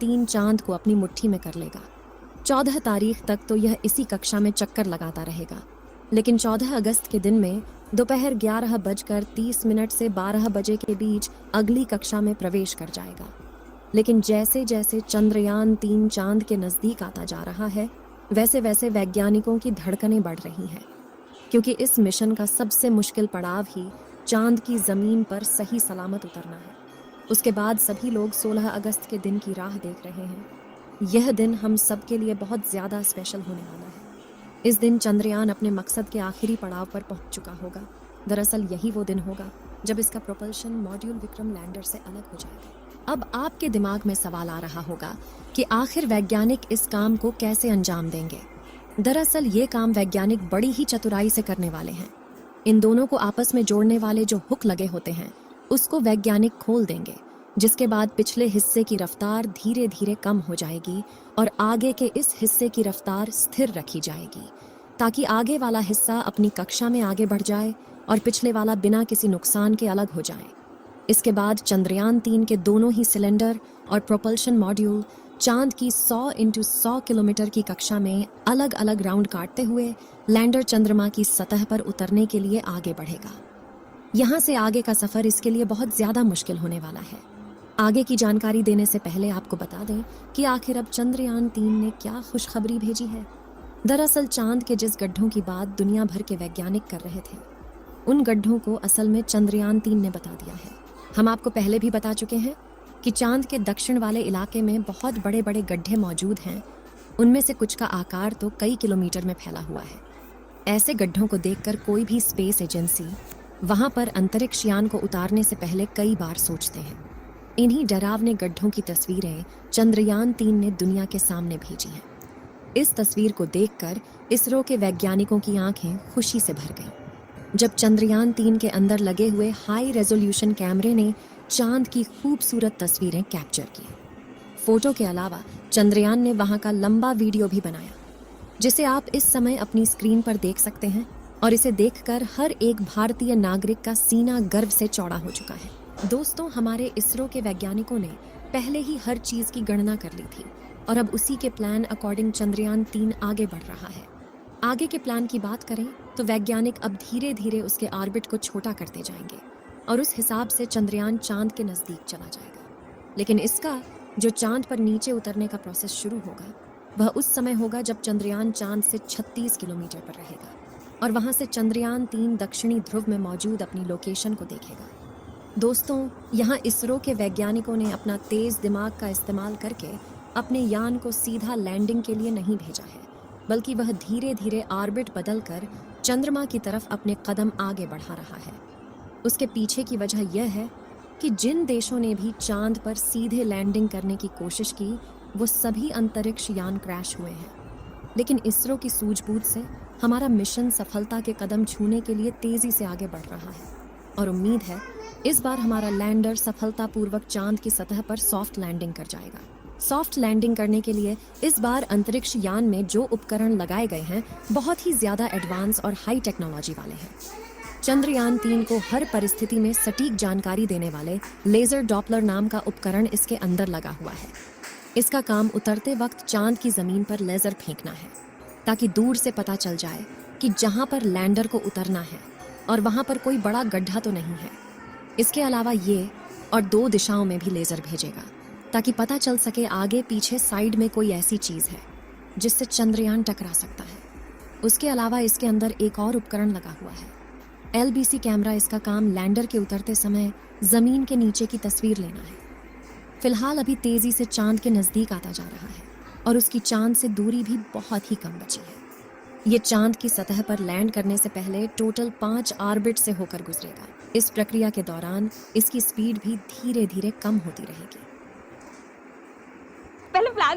3 चांद को अपनी मुट्ठी में कर लेगा। 14 तारीख तक तो यह इसी कक्षा में चक्कर लगाता रहेगा, लेकिन 14 अगस्त के दिन में दोपहर 11:30 से 12 बजे के बीच अगली कक्षा में प्रवेश कर जाएगा। लेकिन जैसे जैसे चंद्रयान 3 चांद के नज़दीक आता जा रहा है, वैसे वैसे वैज्ञानिकों की धड़कनें बढ़ रही हैं, क्योंकि इस मिशन का सबसे मुश्किल पड़ाव ही चांद की ज़मीन पर सही सलामत उतरना है। उसके बाद सभी लोग 16 अगस्त के दिन की राह देख रहे हैं। यह दिन हम सब के लिए बहुत ज़्यादा स्पेशल होने वाला है। इस दिन चंद्रयान अपने मकसद के आखिरी पड़ाव पर पहुंच चुका होगा। दरअसल यही वो दिन होगा जब इसका प्रोपल्शन मॉड्यूल विक्रम लैंडर से अलग हो जाएगा। अब आपके दिमाग में सवाल आ रहा होगा कि आखिर वैज्ञानिक इस काम को कैसे अंजाम देंगे। दरअसल ये काम वैज्ञानिक बड़ी ही चतुराई से करने वाले हैं। इन दोनों को आपस में जोड़ने वाले जो हुक लगे होते हैं, उसको वैज्ञानिक खोल देंगे, जिसके बाद पिछले हिस्से की रफ्तार धीरे धीरे कम हो जाएगी और आगे के इस हिस्से की रफ्तार स्थिर रखी जाएगी, ताकि आगे वाला हिस्सा अपनी कक्षा में आगे बढ़ जाए और पिछले वाला बिना किसी नुकसान के अलग हो जाए। इसके बाद चंद्रयान 3 के दोनों ही सिलेंडर और प्रोपल्शन मॉड्यूल चांद की 100 × 100 किलोमीटर की कक्षा में अलग अलग राउंड काटते हुए लैंडर चंद्रमा की सतह पर उतरने के लिए आगे बढ़ेगा। यहाँ से आगे का सफ़र इसके लिए बहुत ज़्यादा मुश्किल होने वाला है। आगे की जानकारी देने से पहले आपको बता दें कि आखिर अब चंद्रयान 3 ने क्या खुशखबरी भेजी है। दरअसल चांद के जिस गड्ढों की बात दुनिया भर के वैज्ञानिक कर रहे थे, उन गड्ढों को असल में चंद्रयान 3 ने बता दिया है। हम आपको पहले भी बता चुके हैं कि चांद के दक्षिण वाले इलाके में बहुत बड़े बड़े गड्ढे मौजूद हैं। उनमें से कुछ का आकार तो कई किलोमीटर में फैला हुआ है। ऐसे गड्ढों को देखकर कोई भी स्पेस एजेंसी वहां पर अंतरिक्ष यान को उतारने से पहले कई बार सोचते हैं। इन्हीं डरावने गड्ढों की तस्वीरें चंद्रयान 3 ने दुनिया के सामने भेजी हैं। इस तस्वीर को देखकर इसरो के वैज्ञानिकों की आंखें खुशी से भर गईं, जब चंद्रयान 3 के अंदर लगे हुए हाई रेजोल्यूशन कैमरे ने चांद की खूबसूरत तस्वीरें कैप्चर की। फोटो के अलावा चंद्रयान ने वहां का लंबा वीडियो भी बनाया, जिसे आप इस समय अपनी स्क्रीन पर देख सकते हैं, और इसे देखकर हर एक भारतीय नागरिक का सीना गर्व से चौड़ा हो चुका है। दोस्तों, हमारे इसरो के वैज्ञानिकों ने पहले ही हर चीज़ की गणना कर ली थी और अब उसी के प्लान अकॉर्डिंग चंद्रयान 3 आगे बढ़ रहा है। आगे के प्लान की बात करें तो वैज्ञानिक अब धीरे धीरे उसके ऑर्बिट को छोटा करते जाएंगे और उस हिसाब से चंद्रयान चांद के नज़दीक चला जाएगा। लेकिन इसका जो चांद पर नीचे उतरने का प्रोसेस शुरू होगा, वह उस समय होगा जब चंद्रयान चांद से 36 किलोमीटर पर रहेगा और वहाँ से चंद्रयान 3 दक्षिणी ध्रुव में मौजूद अपनी लोकेशन को देखेगा। दोस्तों, यहाँ इसरो के वैज्ञानिकों ने अपना तेज़ दिमाग का इस्तेमाल करके अपने यान को सीधा लैंडिंग के लिए नहीं भेजा है, बल्कि वह धीरे धीरे ऑर्बिट बदलकर चंद्रमा की तरफ अपने कदम आगे बढ़ा रहा है। उसके पीछे की वजह यह है कि जिन देशों ने भी चांद पर सीधे लैंडिंग करने की कोशिश की, वो सभी अंतरिक्ष यान क्रैश हुए हैं। लेकिन इसरो की सूझबूझ से हमारा मिशन सफलता के कदम छूने के लिए तेज़ी से आगे बढ़ रहा है और उम्मीद है इस बार हमारा लैंडर सफलतापूर्वक चांद की सतह पर सॉफ्ट लैंडिंग कर जाएगा। सॉफ्ट लैंडिंग करने के लिए इस बार अंतरिक्ष यान में जो उपकरण लगाए गए हैं, बहुत ही ज़्यादा एडवांस और हाई टेक्नोलॉजी वाले हैं। चंद्रयान 3 को हर परिस्थिति में सटीक जानकारी देने वाले लेज़र डॉपलर नाम का उपकरण इसके अंदर लगा हुआ है। इसका काम उतरते वक्त चांद की ज़मीन पर लेज़र फेंकना है, ताकि दूर से पता चल जाए कि जहाँ पर लैंडर को उतरना है और वहाँ पर कोई बड़ा गड्ढा तो नहीं है। इसके अलावा ये और 2 दिशाओं में भी लेज़र भेजेगा, ताकि पता चल सके आगे पीछे साइड में कोई ऐसी चीज़ है जिससे चंद्रयान टकरा सकता है। उसके अलावा इसके अंदर एक और उपकरण लगा हुआ है, LBC कैमरा। इसका काम लैंडर के उतरते समय ज़मीन के नीचे की तस्वीर लेना है। फिलहाल अभी तेज़ी से चांद के नज़दीक आता जा रहा है और उसकी चांद से दूरी भी बहुत ही कम बची है। ये चांद की सतह पर लैंड करने से पहले टोटल 5 ऑर्बिट से होकर गुजरेगा। इस प्रक्रिया के दौरान इसकी स्पीड भी धीरे धीरे कम होती रहेगी। पहले प्लान